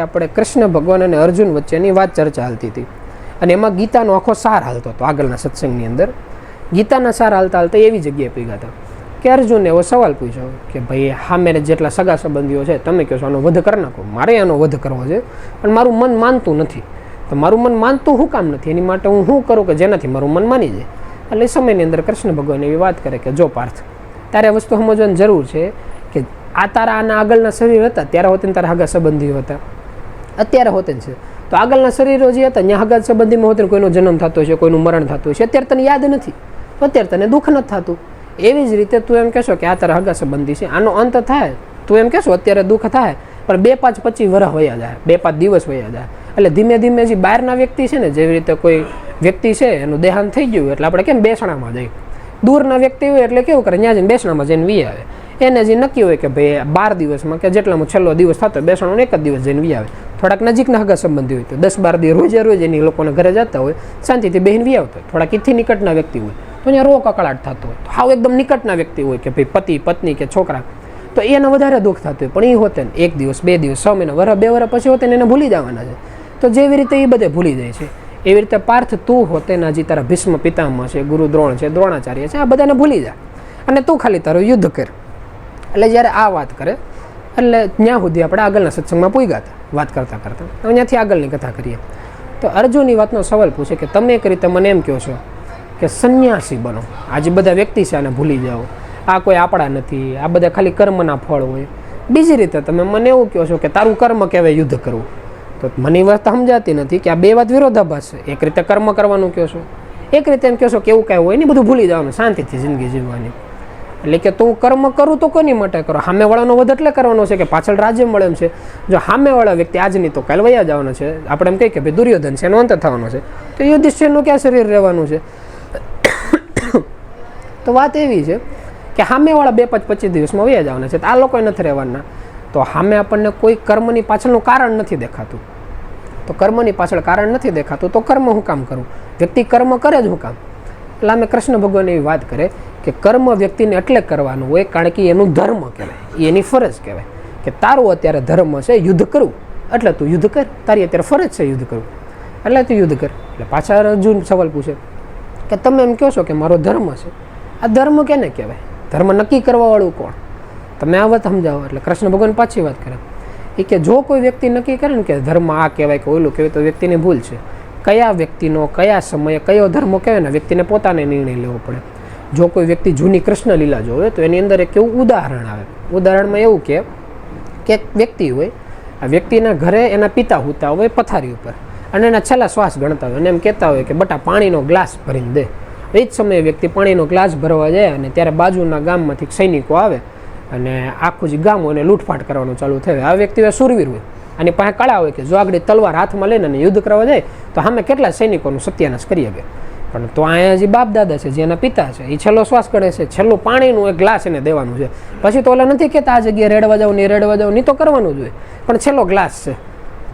આપણે કૃષ્ણ ભગવાન અને અર્જુન વચ્ચેની વાત ચર્ચા હાલતી હતી અને એમાં ગીતાનો આખો સાર હાલતો હતો. આગળના સત્સંગની અંદર ગીતાના સાર હાલતા હાલતા એવી જગ્યાએ પહોંચ્યા હતા કે અર્જુનને એવો સવાલ પૂછ્યો કે ભાઈ સામે જેટલા સગા સંબંધીઓ છે તમે કહો છો આનો વધ કરી નાખો, મારે આનો વધ કરવો છે પણ મારું મન માનતું નથી. તો મારું મન માનતું શું કામ નથી, એની માટે હું શું કરું કે જેનાથી મારું મન માની જાય. એટલે એ સમયની અંદર કૃષ્ણ ભગવાન એવી વાત કરે કે જો પાર્થ, તારે વસ્તુ સમજવાની જરૂર છે કે આ તારા આના આગળના શરીર હતા ત્યારે હોતે ને તારા હગા સંબંધીઓ હતા, અત્યારે હોતે છે તો આગળના શરીરો જે હતા ત્યાં હગા સંબંધીમાં હોતે કોઈનો જન્મ થતો છે, કોઈનું મરણ થતું છે, અત્યારે તને યાદ નથી, અત્યારે તને દુઃખ નથી થતું. એવી જ રીતે તું એમ કહેશો કે આ તારા હગા સંબંધી છે, આનો અંત થાય તું એમ કહેશો અત્યારે દુઃખ થાય પણ 2, 5, 25 વર્ષ વયા જાય, 2, 5 દિવસ વયા જાય. એટલે ધીમે ધીમે જે બહારના વ્યક્તિ છે ને, જેવી રીતે કોઈ વ્યક્તિ છે એનું દેહાંત થઈ ગયું એટલે આપણે કેમ બેસણામાં જઈએ, દૂરના વ્યક્તિ હોય એટલે કેવું કરે ત્યાં જઈને બેસણામાં જઈને વી આવે. એને જે નક્કી હોય કે ભાઈ 12 દિવસમાં કે જેટલામાં છેલ્લો દિવસ થતો બેસણાનો 1 જ દિવસ જઈને વી આવે. થોડાક નજીકના હગા સંબંધી હોય તો 10-12 દિવસ રોજે એની લોકોને ઘરે જતા હોય શાંતિથી બહેન વી આવતો હોય. થોડાક ઇથી નિકટના વ્યક્તિ હોય તો અહીંયા રો કકળાટ થતો હોય. તો હાવ એકદમ નિકટના વ્યક્તિ હોય કે ભાઈ પતિ પત્ની કે છોકરા, તો એને વધારે દુઃખ થતું હોય. પણ એ હોતે ને 1 દિવસ 2 દિવસ 6 મહિના વર્ષ 2 વર્ષ પછી હોતે ને એને ભૂલી જવાના છે. તો જેવી રીતે એ બધે ભૂલી જાય છે એવી રીતે પાર્થ તું હોતે ને હજી તારા ભીષ્મ પિતામહ છે, ગુરુ દ્રોણ છે, દ્રોણાચાર્ય છે, આ બધાને ભૂલી જા અને તું ખાલી તારું યુદ્ધ કર. એટલે જ્યારે આ વાત કરે એટલે ત્યાં સુધી આપણે આગળના સત્સંગમાં પૂગ્યા હતા વાત કરતાં કરતાં. અહીંયાથી આગળની કથા કરીએ તો અર્જુનની વાતનો સવાલ પૂછે કે તમે એક રીતે મને એમ કહો છો કે સંન્યાસી બનો, આજે બધા વ્યક્તિ છે આને ભૂલી જાઓ, આ કોઈ આપણા નથી, આ બધા ખાલી કર્મના ફળ હોય. બીજી રીતે તમે મને એવું કહો છો કે તારું કર્મ કહેવાય યુદ્ધ કરવું. તો મને વાત સમજાતી નથી કે આ બે વાત વિરોધાભાસ છે. એક રીતે કર્મ કરવાનું કહો છો, એક રીતે એમ કહો છો કે એવું કાંઈ હોય નહીં, બધું ભૂલી જવાનું, શાંતિથી જિંદગી જીવવાની. એટલે કે તું કર્મ કરું તો કોની માટે કરો, સામેવાળાનો વધ એટલે કરવાનો છે કે પાછળ રાજ્ય મળે એમ છે. જો સામેવાળા વ્યક્તિ આજની તો કાલ વયા જવાનો છે, આપણે એમ કહીએ કે ભાઈ દુર્યોધન છે એનો અંત થવાનો છે, તો યુધિષ્ઠિરનું ક્યાં શરીર રહેવાનું છે. તો વાત એવી છે કે સામેવાળા 2, 5, 25 દિવસમાં વયા જવાના છે, આ લોકો નથી રહેવાના. તો સામે આપણને કોઈ કર્મની પાછળનું કારણ નથી દેખાતું, તો કર્મની પાછળ કારણ નથી દેખાતું તો કર્મ હું કામ કરું, વ્યક્તિ કર્મ કરે જ હું કામ. એટલે અમે કૃષ્ણ ભગવાન એવી વાત કરે કે કર્મ વ્યક્તિને એટલે કરવાનું હોય કારણ કે એનું ધર્મ કહેવાય, એની ફરજ કહેવાય કે તારું અત્યારે ધર્મ છે યુદ્ધ કરવું, એટલે તું યુદ્ધ કર, તારી અત્યારે ફરજ છે યુદ્ધ કરવું, એટલે તું યુદ્ધ કર. એટલે પાછા અર્જુન સવાલ પૂછે કે તમે એમ કહો છો કે મારો ધર્મ છે, આ ધર્મ કેને કહેવાય, ધર્મ નક્કી કરવાવાળું કોણ, તમે આ વાત સમજાવો. એટલે કૃષ્ણ ભગવાન પાછી વાત કરે એ કે જો કોઈ વ્યક્તિ નક્કી કરે ને કે ધર્મ આ કહેવાય કે ઓલું કહેવાય તો વ્યક્તિની ભૂલ છે. કયા વ્યક્તિનો કયા સમયે કયો ધર્મ કહેવાય ને વ્યક્તિને પોતાને નિર્ણય લેવો પડે. જો કોઈ વ્યક્તિ જૂની કૃષ્ણ લીલા જોવે તો એની અંદર એક એવું ઉદાહરણ આવે. ઉદાહરણમાં એવું કે એક વ્યક્તિ હોય, આ વ્યક્તિના ઘરે એના પિતા હોતા હોય પથારી ઉપર અને એના છેલ્લા શ્વાસ ગણતા હોય અને એમ કહેતા હોય કે બટા પાણીનો ગ્લાસ ભરીને દે. એ જ સમયે વ્યક્તિ પાણીનો ગ્લાસ ભરવા જાય અને ત્યારે બાજુના ગામમાંથી સૈનિકો આવે અને આખું જે ગામ હોય એને લૂંટફાટ કરવાનું ચાલુ થાય. આ વ્યક્તિ હોય શૂરવીર હોય, આની પાસે કળા હોય કે જો આગળ તલવાર હાથમાં લઈને યુદ્ધ કરવા જાય તો સામે કેટલા સૈનિકોનું સત્યાનાશ કરી શકે. પણ તો અહીંયા જે બાપ દાદા છે, જે એના પિતા છે, એ છેલ્લો શ્વાસ ગણે છે, છેલ્લું પાણીનું એક ગ્લાસ એને દેવાનું છે. પછી તો ઓલા નથી કહેતા આ જગ્યાએ રેડવા જાવ નહીં, રેડવા જાવ નહીં, તો કરવાનું જ હોય, પણ છેલ્લો ગ્લાસ છે.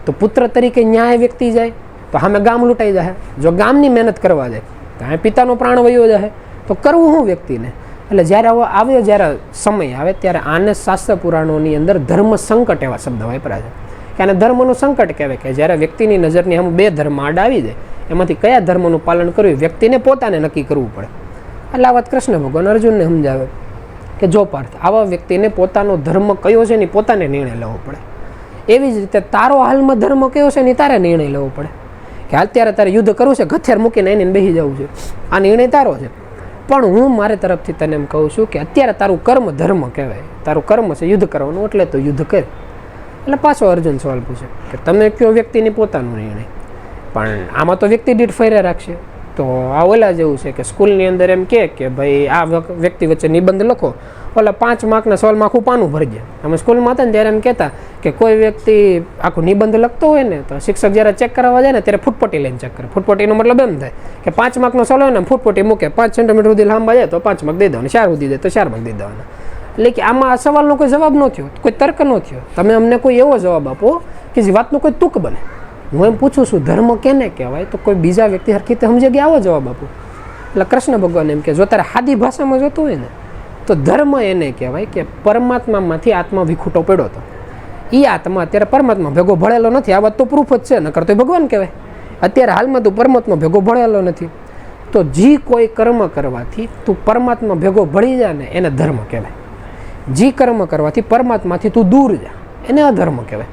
તો પુત્ર તરીકે ન્યાય વ્યક્તિ જાય તો સામે ગામ લૂંટાઈ જાય. જો ગામની મહેનત કરવા જાય તો અહીંયા પિતાનો પ્રાણ વયો જાય તો કરવું શું વ્યક્તિને. એટલે જ્યારે આવ્યો જ્યારે સમય આવે ત્યારે આને શાસ્ત્ર પુરાણોની અંદર ધર્મ સંકટ એવા શબ્દ વાપર્યા છે કે આને ધર્મનું સંકટ કહેવાય કે જ્યારે વ્યક્તિની નજરની આમ 2 ધર્મ આડા આવી જાય એમાંથી કયા ધર્મનું પાલન કરવું વ્યક્તિને પોતાને નક્કી કરવું પડે. એટલે આ વાત કૃષ્ણ ભગવાન અર્જુનને સમજાવે કે જો પાર્થ, આવા વ્યક્તિને પોતાનો ધર્મ કયો છે એની પોતાને નિર્ણય લેવો પડે. એવી જ રીતે તારો હાલમાં ધર્મ કયો છે એની તારે નિર્ણય લેવો પડે કે અત્યારે તારે યુદ્ધ કરવું છે, હથિયાર મૂકીને એને બેસી જવું છે, આ નિર્ણય તારો છે. પણ હું મારે તરફથી તને એમ કહું છું કે અત્યારે તારું કર્મ ધર્મ કહેવાય, તારું કર્મ છે યુદ્ધ કરવાનું, એટલે તો યુદ્ધ કર. એટલે પાછો અર્જુન સવાલ પૂછે કે તમે કયો વ્યક્તિની પોતાનો નિર્ણય, પણ આમાં તો વ્યક્તિ દીઠ ફેરે રાખશે. તો આ ઓલા જેવું છે કે સ્કૂલની અંદર એમ કે ભાઈ આ વ્યક્તિ વચ્ચે નિબંધ લખો, ઓલા 5 માર્કના સવાલમાં આખું પાનું ભરી જાય. અમે સ્કૂલમાં હતા ને ત્યારે એમ કહેતા કે કોઈ વ્યક્તિ આખું નિબંધ લખતો હોય ને તો શિક્ષક જ્યારે ચેક કરવા જાય ને ત્યારે ફૂટપટ્ટી લઈને ચેક કરે. ફૂટપટ્ટીનો મતલબ એમ થાય કે 5 માર્કનો સવાલ હોય ને ફૂટપટ્ટી મૂકે, 5 સેન્ટીમીટર સુધી લાંબા જાય તો 5 માર્ક દઈ દેવાના, 4 સુધી જાય તો 4 માર્ક દઈ દેવાના. એટલે કે આમાં આ સવાલનો કોઈ જવાબ ન થયો, કોઈ તર્ક ન થયો. તમે અમને કોઈ એવો જવાબ આપો કે જે વાતનો કોઈ તુક બને. હું એમ પૂછું છું ધર્મ કેને કહેવાય, તો કોઈ બીજા વ્યક્તિ હરખી રીતે સમજે કે આવો જવાબ આપો. એટલે કૃષ્ણ ભગવાન એમ કે જો તારે સાદી ભાષામાં જોતું હોય ને તો ધર્મ એને કહેવાય કે પરમાત્મામાંથી આત્મા વિખૂટો પડ્યો હતો. એ આત્મા અત્યારે પરમાત્મા ભેગો ભળેલો નથી. આ વાત તો પ્રૂફ જ છે, નકર તો ભગવાન કહેવાય. અત્યારે હાલમાં તું પરમાત્મા ભેગો ભળેલો નથી. તો જે કોઈ કર્મ કરવાથી તું પરમાત્મા ભેગો ભળી જા ને એને ધર્મ કહેવાય. જે કર્મ કરવાથી પરમાત્માથી તું દૂર જા એને અધર્મ કહેવાય.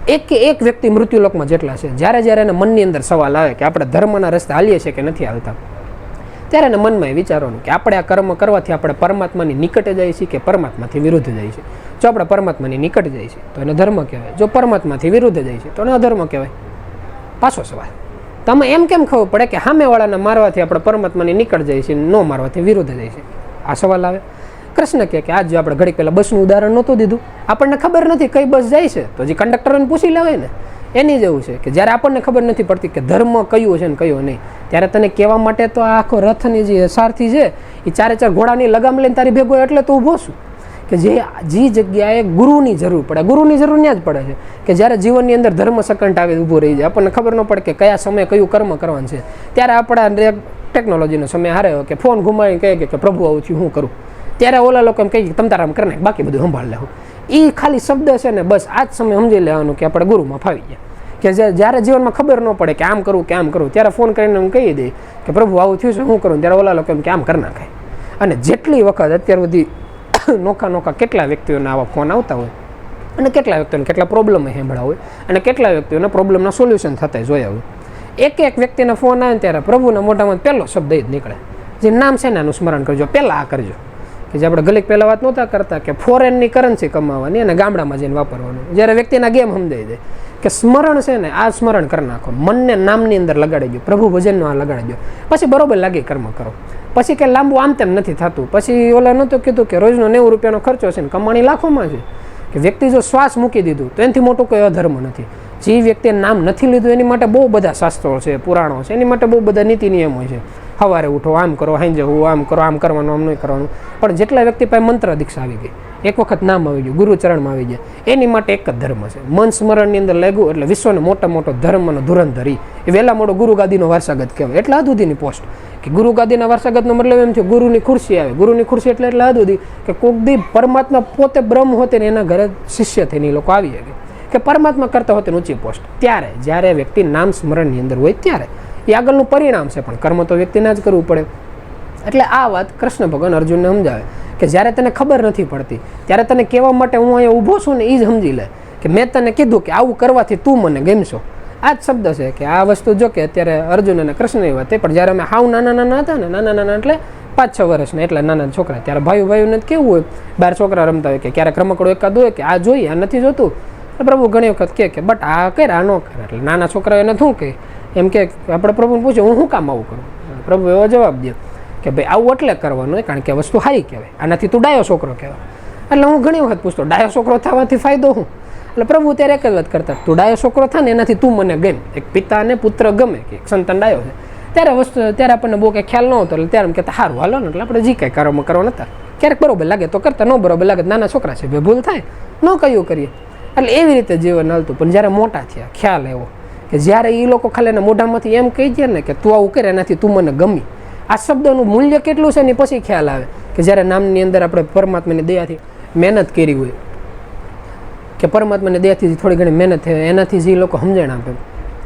એક વ્યક્તિ મૃત્યુલોકમાં જેટલા છે, જ્યારે એને મનની અંદર સવાલ આવે કે આપણે ધર્મના રસ્તે હાલીએ છીએ કે નથી હાલતા, ત્યારે એને મનમાં એ વિચારવાનું કે આપણે આ કર્મ કરવાથી આપણે પરમાત્માની નિકટે જઈએ છીએ કે પરમાત્માથી વિરુદ્ધ જઈએ છીએ. જો આપણે પરમાત્માની નિકટ જઈએ છીએ તો એને ધર્મ કહેવાય. જો પરમાત્માથી વિરુદ્ધ જઈએ છીએ તો એને અધર્મ કહેવાય. પાછો સવાલ, તમે એમ કેમ ખબર પડે કે સામેવાળાને મારવાથી આપણે પરમાત્માની નિકટ જઈએ છીએ, ન મારવાથી વિરુદ્ધ જઈએ છીએ? આ સવાલ આવે. કૃષ્ણ કહે કે આજ જો આપણે ઘડી પહેલાં બસનું ઉદાહરણ નહોતું દીધું, આપણને ખબર નથી કઈ બસ જાય છે, તો જે કંડક્ટરને પૂછી લેવાય ને. એની જેવું છે કે જ્યારે આપણને ખબર નથી પડતી કે ધર્મ કયું છે ને કયું નહીં, ત્યારે તને કહેવા માટે તો આ આખો રથની જે સારથી છે એ 4 ઘોડાની લગામ લઈને તારી ભેગો એટલે તો ઊભો છું. કે જે જગ્યાએ ગુરુની જરૂર પડે, ગુરુની જરૂર ત્યાં જ પડે છે કે જ્યારે જીવનની અંદર ધર્મ સકંટ આવે ઊભો રહી જાય, આપણને ખબર ન પડે કે કયા સમયે કયું કર્મ કરવાનું છે, ત્યારે આપણા ટેકનોલોજીનો સમય હારે કે ફોન ઘુમાવીને કહે કે પ્રભુ આવું છું હું કરું, ત્યારે ઓલા લોકો એમ કહે કે તમ તારામ કરી નાખ, બાકી બધું સંભાળ લેવું. એ ખાલી શબ્દ છે ને, બસ આ જ સમય સમજી લેવાનું કે આપણે ગુરુમાં ફાવી ગયા. કે જ્યારે જીવનમાં ખબર ન પડે કે આમ કરું કે આમ કરું, ત્યારે ફોન કરીને હું કહી દઈ કે પ્રભુ આવું થયું છે હું કરું, ત્યારે ઓલા લોકો એમ કે આમ કરી નાખાય. અને જેટલી વખત અત્યાર સુધી નોખા કેટલા વ્યક્તિઓને આવા ફોન આવતા હોય, અને કેટલા વ્યક્તિઓને કેટલા પ્રોબ્લેમ સાંભળ્યા હોય, અને કેટલા વ્યક્તિઓને પ્રોબ્લેમના સોલ્યુશન થતા જોયા હોય. એક વ્યક્તિના ફોન આવે ત્યારે પ્રભુના મોઢામાં પહેલો શબ્દ જ નીકળે, જે નામ છે ને એનું સ્મરણ કરજો, પહેલાં આ કરજો. કે જે આપણે ગલીક પહેલાં વાત નહોતા કરતા કે ફોરેનની કરન્સી કમાવાની અને ગામડામાં જઈને વાપરવાનું. જ્યારે વ્યક્તિના ગેમ સમજાઈ જાય કે સ્મરણ છે ને, આ સ્મરણ કરી નાખો, મનને નામની અંદર લગાડી દો, પ્રભુ ભજનનો આ લગાડી દો, પછી બરોબર લાગે કર્મ કરો. પછી કે લાંબુ આમ તેમ નથી થતું. પછી ઓલા નહોતું કીધું કે રોજનો 90 રૂપિયાનો ખર્ચો છે ને કમાણી લાખોમાં છે. કે વ્યક્તિ જો શ્વાસ મૂકી દીધું તો એનાથી મોટો કોઈ અધર્મ નથી. જે વ્યક્તિએ નામ નથી લીધું એની માટે બહુ બધા શાસ્ત્રો છે, પુરાણો છે, એની માટે બહુ બધા નીતિ નિયમો છે. સવારે ઉઠો આમ કરો, સાંજે હું આમ કરો, આમ કરવાનું આમ નહીં કરવાનું. પણ જેટલા વ્યક્તિ પાસે મંત્ર દીક્ષા આવી ગઈ, એક વખત નામ આવી ગયું, ગુરુચરણમાં આવી ગયા, એની માટે એક જ ધર્મ છે. મન સ્મરણની અંદર લાગ્યું એટલે વિશ્વનો મોટો ધર્મનો ધુરંધર એ વહેલા મોટો ગુરુગાદીનો વારસાગત કહેવાય. એટલે હદ સુધીની પોસ્ટ કે ગુરુગાદીના વારસાગતનો મતલબ એમ છે ગુરુની ખુરશી આવે. ગુરુની ખુરશી એટલે હદ સુધી કે કોક દી પરમાત્મા પોતે બ્રહ્મ હોતે ને એના ઘરે શિષ્ય થઈને લોકો આવી ગયા કે પરમાત્મા કરતા હોતે ઊંચી પોસ્ટ. ત્યારે જ્યારે વ્યક્તિ નામ સ્મરણની અંદર હોય ત્યારે એ આગળનું પરિણામ છે, પણ કર્મ તો વ્યક્તિને જ કરવું પડે. એટલે આ વાત કૃષ્ણ ભગવાન અર્જુનને સમજાવે કે જ્યારે તને ખબર નથી પડતી ત્યારે તને કહેવા માટે હું અહીંયા ઊભો છું ને એ જ સમજી લે કે મેં તને કીધું કે આવું કરવાથી તું મને ગમશો. આ જ શબ્દ છે કે આ વસ્તુ જો કે અત્યારે અર્જુન અને કૃષ્ણની વાત, પણ જ્યારે અમે હાવ નાના હતા ને, નાના એટલે 5-6 વર્ષના, એટલા નાના છોકરા, ત્યારે ભાઈઓને કેવું હોય, બહાર છોકરા રમતા હોય કે ક્યારેક રમકડું એકાદ હોય કે આ જોઈએ આ નથી જોતું, પ્રભુ ઘણી વખત કે બટ આ કર આ ન કરે. એટલે નાના છોકરાઓ એને શું કહે એમ કે આપણે પ્રભુને પૂછ્યું હું શું કામ આવું કરું? પ્રભુ એવો જવાબ દે કે ભાઈ આવું એટલે કરવાનું હોય કારણ કે વસ્તુ સારી કહેવાય, આનાથી તું ડાયો છોકરો કહેવાય. એટલે હું ઘણી વખત પૂછતો ડાયો છોકરો થવાથી ફાયદો શું? એટલે પ્રભુ ત્યારે એક જ વાત કરતા, તું ડાયો છોકરો થાય ને એનાથી તું મને ગમે. એક પિતા અને પુત્ર ગમે કે એક સંતાન ડાયો છે ત્યારે આપણને બહુ કંઈ ખ્યાલ ન હતો. એટલે ત્યારે એમ કહેતા સારું હાલો ને, એટલે આપણે જે કાંઈ કરવામાં કરવા નતા, ક્યારેક બરોબર લાગે તો કરતા, ન બરોબર લાગે નાના છોકરા છે ભૂલ થાય ન કયું કરીએ. એટલે એવી રીતે જીવન હાલતું. પણ જ્યારે મોટા થયા ખ્યાલ એવો કે જ્યારે એ લોકો ખાલી એના મોઢામાંથી એમ કહી દે ને કે તું આવું કરે એનાથી તું મને ગમી, આ શબ્દનું મૂલ્ય કેટલું છે ને પછી ખ્યાલ આવે કે જ્યારે નામની અંદર આપણે પરમાત્માની દયાથી મહેનત કરી હોય, કે પરમાત્માની દયાથી થોડી ઘણી મહેનત થાય એનાથી જે લોકો સમજણ આપે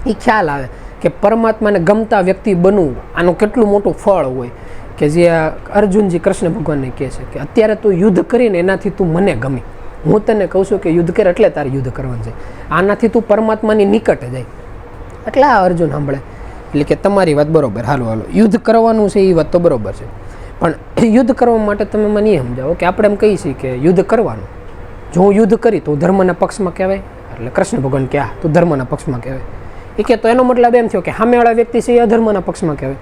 એ ખ્યાલ આવે કે પરમાત્માને ગમતા વ્યક્તિ બનવું આનું કેટલું મોટું ફળ હોય. કે જે અર્જુનજી કૃષ્ણ ભગવાનને કહે છે કે અત્યારે તું યુદ્ધ કરીને એનાથી તું મને ગમી, હું તને કહું છું કે યુદ્ધ કર એટલે તારે યુદ્ધ કરવાનું છે, આનાથી તું પરમાત્માની નિકટ જાય. એટલે આ અર્જુન સાંભળે એટલે કે તમારી વાત બરોબર, હાલો યુદ્ધ કરવાનું છે એ વાત તો બરોબર છે, પણ યુદ્ધ કરવા માટે તમે મને એ સમજાવો કે આપણે એમ કહીએ છીએ કે યુદ્ધ કરવાનું, જો હું યુદ્ધ કરી તો ધર્મના પક્ષમાં કહેવાય? એટલે કૃષ્ણ ભગવાન કે તું ધર્મના પક્ષમાં કહેવાય. એ કે તો એનો મતલબ એમ થયો કે સામેવાળા વ્યક્તિ છે એ અધર્મના પક્ષમાં કહેવાય?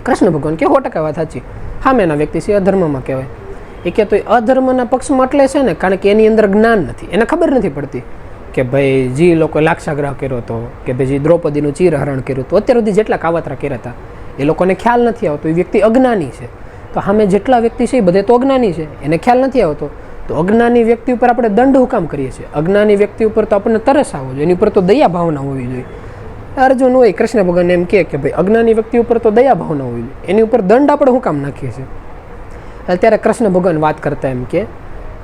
કૃષ્ણ ભગવાન કે 100% વાત સાચી, સામેના વ્યક્તિ છે એ અધર્મમાં કહેવાય. એ કે તો એ અધર્મના પક્ષમાં એટલે છે ને કારણ કે એની અંદર જ્ઞાન નથી, એને ખબર નથી પડતી કે ભાઈ જે લોકોએ લાક્ષાગ્રહ કર્યો હતો, કે ભાઈ જે દ્રૌપદીનું ચીરહરણ કર્યું હતું, અત્યાર સુધી જેટલા કાવતરા કર્યા હતા એ લોકોને ખ્યાલ નથી આવતો, એ વ્યક્તિ અજ્ઞાની છે. તો સામે જેટલા વ્યક્તિ છે એ બધે તો અજ્ઞાની છે, એને ખ્યાલ નથી આવતો. તો અજ્ઞાની વ્યક્તિ ઉપર આપણે દંડ હું કામ કરીએ છીએ? અજ્ઞાની વ્યક્તિ ઉપર તો આપણને તરસ આવવો જોઈએ, એની ઉપર તો દયા ભાવના હોવી જોઈએ. અર્જુન હોય કૃષ્ણ ભગવાન એમ કે ભાઈ અજ્ઞાની વ્યક્તિ ઉપર તો દયા ભાવના હોવી જોઈએ, એની ઉપર દંડ આપણે શું કામ નાખીએ છીએ? અત્યારે કૃષ્ણ ભગવાન વાત કરતા એમ કે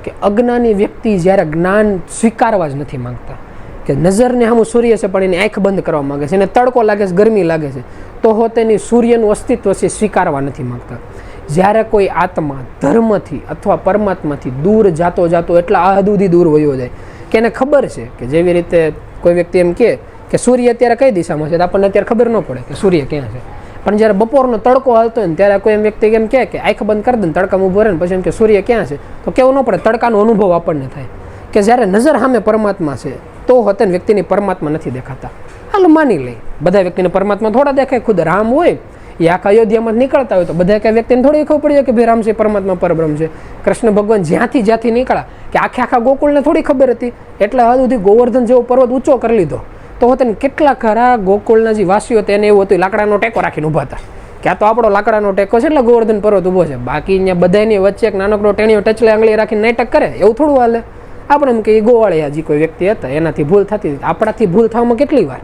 કે અજ્ઞાની વ્યક્તિ જ્યારે જ્ઞાન સ્વીકારવા જ નથી માંગતા, કે નજરને સામું સૂર્ય છે પણ એની આંખ બંધ કરવા માંગે છે, એને તડકો લાગે છે, ગરમી લાગે છે, તો હો તેની સૂર્યનું અસ્તિત્વ છે સ્વીકારવા નથી માંગતા. જ્યારે કોઈ આત્મા ધર્મથી અથવા પરમાત્માથી દૂર જાતો એટલા હદ સુધી દૂર વયો જાય કે એને ખબર છે કે જેવી રીતે કોઈ વ્યક્તિ એમ કહે કે સૂર્ય અત્યારે કઈ દિશામાં છે, તો આપણને અત્યારે ખબર ન પડે કે સૂર્ય ક્યાં છે. પણ જ્યારે બપોરનો તડકો હાલતો હોય ને ત્યારે કોઈ એમ વ્યક્તિ એમ કહે કે આંખ બંધ કરી દે ને તડકામાં ઊભો રહે ને પછી એમ કે સૂર્ય ક્યાં છે, તો કેવું ન પડે, તડકાનો અનુભવ આપણને થાય. કે જ્યારે નજર સામે પરમાત્મા છે તો હોતે વ્યક્તિની પરમાત્મા નથી દેખાતા. હાલ માની લઈ બધા વ્યક્તિને પરમાત્મા થોડા દેખાય. ખુદ રામ હોય એ આખા અયોધ્યામાં નીકળતા હોય તો બધા કઈ વ્યક્તિને થોડી ખબર પડી જાય કે ભાઈ રામ છે પરમાત્મા પરબ્રહ્મ છે. કૃષ્ણ ભગવાન જ્યાંથી નીકળ્યા કે આખા ગોકુળને થોડી ખબર હતી, એટલે હદ સુધી ગોવર્ધન જેવો પર્વત ઊંચો કરી લીધો તો હોતે કેટલા ખરા ગોકુળના જે વાસીઓ તેને એવું હતું લાકડાનો ટેકો રાખીને ઊભા હતા કે આ તો આપણો લાકડાનો ટેકો છે એટલે ગોવર્ધન પર્વત ઊભો છે. બાકી અહીંયા બધાની વચ્ચે એક નાનકડો ટેણીઓ ટચલે આંગળી રાખીને નાટક કરે એવું થોડું હાલે. આપણે એમ કે એ ગોવાળિયા જે કોઈ વ્યક્તિ હતા એનાથી ભૂલ થતી હતી. આપણાથી ભૂલ થવામાં કેટલી વાર,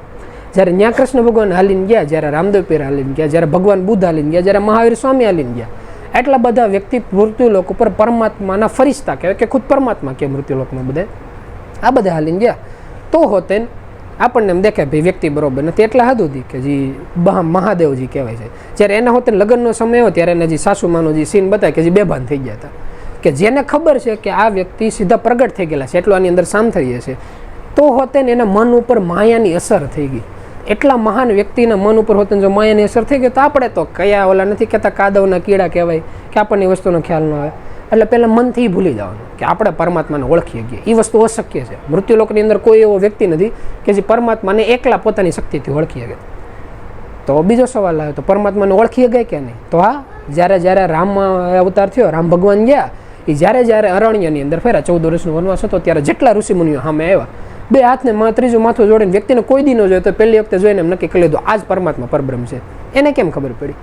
જ્યારે ત્યાં કૃષ્ણ ભગવાન હાલીને ગયા, જ્યારે રામદેવ પીર હાલીને ગયા, જ્યારે ભગવાન બુદ્ધ હાલીને ગયા, જ્યારે મહાવીર સ્વામી હાલીને ગયા, એટલા બધા વ્યક્તિ મૃત્યુલોક ઉપર પરમાત્માના ફરિશ્તા કહેવાય કે ખુદ પરમાત્મા કે મૃત્યુલોકમાં બધા આ બધા હાલીને ગયા તો હોતે આપણને એમ દેખાય ભાઈ વ્યક્તિ બરોબર નથી. એટલા હદ સુધી કે જે મહાદેવજી કહેવાય છે, જ્યારે એના હોતે લગ્નનો સમય હોય ત્યારે એને જે સાસુમાનો જે સીન બતાવે કે જે બેભાન થઈ ગયા હતા, કે જેને ખબર છે કે આ વ્યક્તિ સીધા પ્રગટ થઈ ગયેલા છે, એટલો આની અંદર સામથરીએ છે, તો હોતે એના મન ઉપર માયાની અસર થઈ ગઈ. એટલા મહાન વ્યક્તિના મન ઉપર હોતે જો માયાની અસર થઈ ગઈ તો આપણે તો કયા ઓલા નથી કહેતા કાદવના કીડા કહેવાય કે આપણને વસ્તુનો ખ્યાલ ન આવે. એટલે પહેલાં મનથી ભૂલી જવાનું કે આપણે પરમાત્માને ઓળખી શકીએ. એ વસ્તુ અશક્ય છે. મૃત્યુલોકની અંદર કોઈ એવો વ્યક્તિ નથી કે જે પરમાત્માને એકલા પોતાની શક્તિથી ઓળખી શકે. તો બીજો સવાલ આવ્યો તો પરમાત્માને ઓળખી શકાય કે નહીં? તો હા, જ્યારે રામ અવતાર થયો, રામ ભગવાન ગયા, એ જ્યારે અરણ્યની અંદર ફેર્યા, 14 વર્ષનો વનવાસ હતો, ત્યારે જેટલા ઋષિમુનિઓ સામે આવ્યા, બે હાથને ત્રીજું માથું જોડીને વ્યક્તિને કોઈ દી ન જોયો તો પહેલી વખતે જોઈને એમ નક્કી કરી લીધું આ જ પરમાત્મા પરબ્રહ્મ છે. એને કેમ ખબર પડી?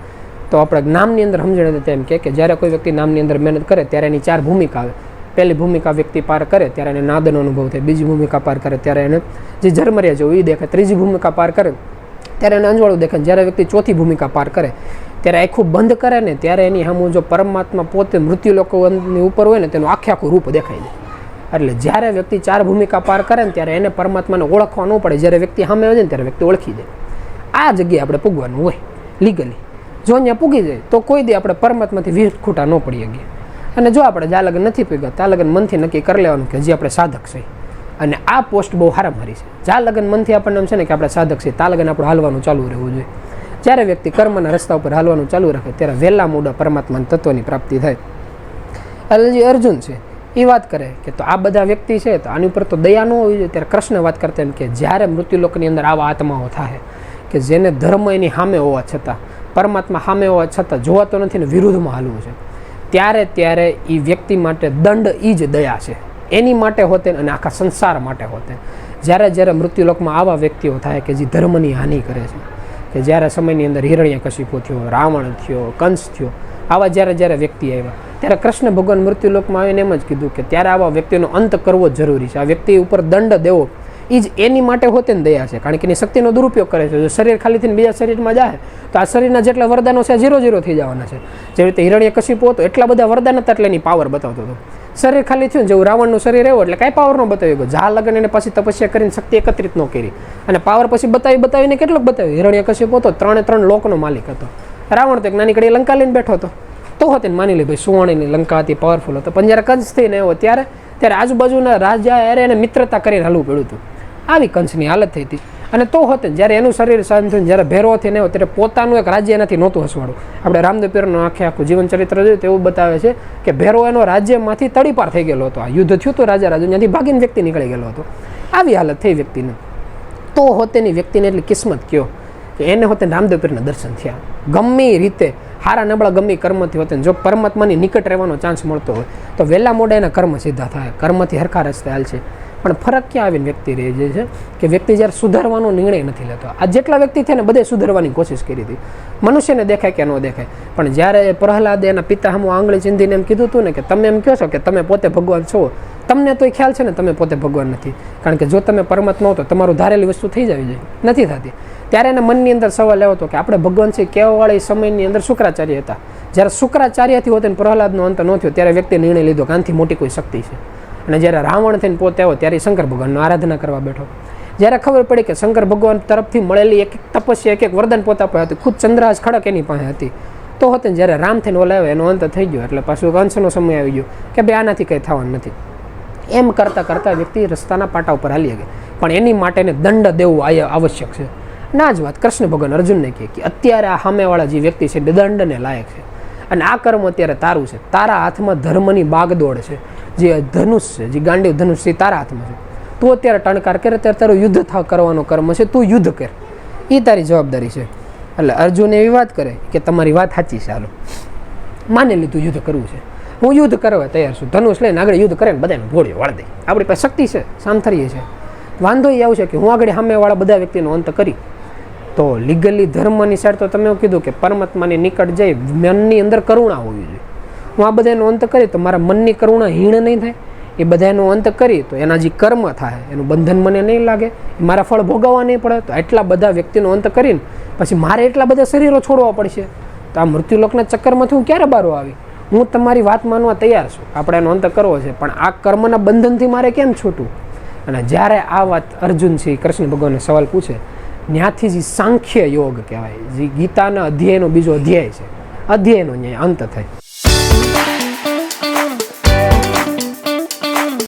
તો આપણે નામની અંદર સમજણ તેમ કે જ્યારે કોઈ વ્યક્તિ નામની અંદર મહેનત કરે ત્યારે એની 4 ભૂમિકા આવે. પહેલી ભૂમિકા વ્યક્તિ પાર કરે ત્યારે એને નાદનો અનુભવ થાય, બીજી ભૂમિકા પાર કરે ત્યારે એને જે ઝરમરિયા જેવું એ દેખાય, ત્રીજી ભૂમિકા પાર કરે ત્યારે એને અંજવાળું દેખાય. જ્યારે વ્યક્તિ ચોથી ભૂમિકા પાર કરે ત્યારે આખું બંધ કરે ને ત્યારે એની સામું જો પરમાત્મા પોતે મૃત્યુલોકની ઉપર હોય ને તેનું આખું રૂપ દેખાય જાય. એટલે જ્યારે વ્યક્તિ 4 ભૂમિકા પાર કરે ને ત્યારે એને પરમાત્માને ઓળખવા ન પડે. જ્યારે વ્યક્તિ સામે આવે ને ત્યારે વ્યક્તિ ઓળખી જાય. આ જગ્યાએ આપણે પૂગવાનું હોય લીગલી. જો અહીંયા પૂગી જાય તો કોઈ દી આપણે પરમાત્માથી વિખૂટા ન પડી શકીએ. અને જો આપણે જા લગન નથી પૂગ્યા તા લગન મનથી નક્કી કરી લેવાનું કે હજી આપણે સાધક છે. અને આ પોસ્ટ બહુ હારામારી છે. જા લગન મનથી આપણને એમ છે ને કે આપણે સાધક છે, તા લગન આપણું હાલવાનું ચાલુ રહેવું જોઈએ. જ્યારે વ્યક્તિ કર્મના રસ્તા ઉપર હાલવાનું ચાલુ રાખે ત્યારે વહેલા મોડા પરમાત્માના તત્વની પ્રાપ્તિ થાય. એટલે જે અર્જુન છે એ વાત કરે કે તો આ બધા વ્યક્તિ છે તો આની ઉપર તો દયા ન હોવી જોઈએ. ત્યારે કૃષ્ણ વાત કરતા એમ કે જ્યારે મૃત્યુલોકની અંદર આવા આત્માઓ થાય કે જેને ધર્મ એની સામે હોવા છતાં, પરમાત્મા સામે હોવા છતાં જોવાતો નથી ને વિરુદ્ધમાં હાલવું છે, ત્યારે એ વ્યક્તિ માટે દંડ એ જ દયા છે. એની માટે હોતે અને આખા સંસાર માટે હોતે. જ્યારે મૃત્યુલોકમાં આવા વ્યક્તિઓ થાય કે જે ધર્મની હાનિ કરે છે, કે જ્યારે સમયની અંદર હિરણ્યકશિપુ થયો, રાવણ થયો, કંસ થયો, આવા જ્યારે વ્યક્તિ આવ્યા ત્યારે કૃષ્ણ ભગવાન મૃત્યુલોકમાં આવીને એમ જ કીધું કે ત્યારે આવા વ્યક્તિનો અંત કરવો જરૂરી છે. આ વ્યક્તિ ઉપર દંડ દેવો એ જ એની માટે હોતે ને દયા છે. કારણ કે એની શક્તિનો દુરુપયોગ કરે છે. જો શરીર ખાલી થઈને બીજા શરીરમાં જાય તો આ શરીરના જેટલા વરદાનો છે 0 થઈ જવાના છે. જેવી રીતે હિરણ્યકશિપુ હતો એટલા બધા વરદાન હતા એટલે એની પાવર બતાવતો હતો. શરીર ખાલી થયું જેવું રાવણનું શરીર આવ્યું એટલે કાંઈ પાવર ન બતાવી ગયો. જા લગન એને પછી તપસ્યા કરીને શક્તિ એકત્રિત ન કરી અને પાવર પછી બતાવીને કેટલોક બતાવ્યું. હિરણ્યકશિપુ હતો 3 લોકનો માલિક હતો. રાવણ તો એક નાની કડી લંકા લઈને બેઠો હતો તો હોતે માની લે ભાઈ સુવર્ણની લંકા હતી, પાવરફુલ હતો. પણ જ્યારે કંસ થઈને આવ્યો ત્યારે આજુબાજુના રાજા અરે એને મિત્રતા કરીને હાલવું પડ્યું હતું. આવી કંસની હાલત થઈ હતી. અને તો હોતે જ્યારે એનું શરીર શાંત થયું, જ્યારે ભેરો થઈને આવ્યો ત્યારે પોતાનું એક રાજ્ય એનાથી નહોતું હસવાડું. આપણે રામદેવ પીરનું આખું જીવન ચરિત્ર જોયું તો એવું બતાવે છે કે ભેરો એનો રાજ્યમાંથી તડીપાર થઈ ગયેલો હતો. આ યુદ્ધ થયું હતું રાજા ત્યાંથી ભાગીને વ્યક્તિ નીકળી ગયેલો હતો. આવી હાલત થઈ વ્યક્તિને. તો હોતેની વ્યક્તિને એટલી કિસ્મત કયો કે એને હોતે રામદેવ પીરના દર્શન થયા. ગમે રીતે હારા નબળા ગમે કર્મથી હોતે જો પરમાત્માની નિકટ રહેવાનો ચાન્સ મળતો હોય તો વહેલા મોડા એના કર્મ સીધા થાય, કર્મથી હરખા રસ્તે હાલ છે. પણ ફરક ક્યાં આવીને વ્યક્તિ રહે છે કે વ્યક્તિ જ્યારે સુધારવાનો નિર્ણય નથી લેતો. આ જેટલા વ્યક્તિ છે ને બધે સુધારવાની કોશિશ કરી હતી. મનુષ્યને દેખાય કે ન દેખાય, પણ જ્યારે પ્રહલાદે એના પિતા સામું આંગળી ચીંધીને એમ કીધું હતું ને કે તમે એમ કહો છો કે તમે પોતે ભગવાન છો, તમને તો એ ખ્યાલ છે ને તમે પોતે ભગવાન નથી. કારણ કે જો તમે પરમાત્મા હો તો તમારું ધારેલી વસ્તુ થઈ જવી જોઈએ, નથી થતી. ત્યારે એના મનની અંદર સવાલ આવ્યો હતો કે આપણે ભગવાન છે કહેવાવાળી સમયની અંદર શુક્રાચાર્ય હતા જ્યારે શુક્રાચાર્યથી હોતે પ્રહલાદનો અંત ન થયો ત્યારે વ્યક્તિએ નિર્ણય લીધો કે આનાથી મોટી કોઈ શક્તિ છે. અને જ્યારે રાવણ થઈને પોતે આવ્યો ત્યારે શંકર ભગવાનનો આરાધના કરવા બેઠો. જ્યારે ખબર પડી કે શંકર ભગવાન તરફથી મળેલી એક તપસ્યા એક વરદાન પોતા પાસે હતી, ખુદ ચંદ્રહાસ ખડક એની પાસે હતી, તો હોતે જ્યારે રામ થઈને ઓલા આવ્યો એનો અંત થઈ ગયો. એટલે પાછું અંશનો સમય આવી ગયો કે ભાઈ આનાથી કંઈ થવાનું નથી. એમ કરતાં કરતાં વ્યક્તિ રસ્તાના પાટા ઉપર હાલી ગયા. પણ એની માટેને દંડ દેવું આવશ્યક છે. ના જ વાત કૃષ્ણ ભગવાન અર્જુનને કહે કે અત્યારે આ સામેવાળા જે વ્યક્તિ છે દંડને લાયક છે, અને આ કર્મ અત્યારે તારું છે. તારા હાથમાં ધર્મની બાગદોડ છે, જે ધનુષ છે, જે ગાંડીવ ધનુષ છે તારા હાથમાં છે. તું અત્યારે ટણકાર કરે, અત્યારે તારું યુદ્ધ કરવાનો કર્મ છે, તું યુદ્ધ કર, એ તારી જવાબદારી છે. એટલે અર્જુન એવી વાત કરે કે તમારી વાત સાચી છે, હાલો માની લીધું યુદ્ધ કરવું છે, હું યુદ્ધ કરવા તૈયાર છું. ધનુષ લઈને આગળ યુદ્ધ કરે ને બધાને ઘોડીઓ વાળ દે. આપણી પાસે શક્તિ છે, સામથરીય છે. વાંધો એ આવશે કે હું આગળ સામેવાળા બધા વ્યક્તિનો અંત કરી. તો લીગલી ધર્મની સાઈડ તો તમે એવું કીધું કે પરમાત્માની નિકટ જઈ મનની અંદર કરુણા હોવી જોઈએ. હું આ બધાનો અંત કરી તો મારા મનની કરુણા હીણ નહીં થાય. એ બધાનો અંત કરી તો એના જે કર્મ થાય એનું બંધન મને નહીં લાગે, મારા ફળ ભોગવવા નહીં પડે. તો એટલા બધા વ્યક્તિનો અંત કરીને પછી મારે એટલા બધા શરીરો છોડવા પડશે. તો આ મૃત્યુલોકના ચક્કરમાંથી હું ક્યારે બહાર આવી? હું તમારી વાત માનવા તૈયાર છું, આપણે એનો અંત કરવો છે, પણ આ કર્મના બંધનથી મારે કેમ છૂટવું? અને જ્યારે આ વાત અર્જુન છે કૃષ્ણ ભગવાનને સવાલ પૂછે, ત્યાંથી જે સાંખ્ય યોગ કહેવાય, જે ગીતાના અધ્યાયનો બીજો અધ્યાય છે, અધ્યાયનો ન્યાય અંત થાય.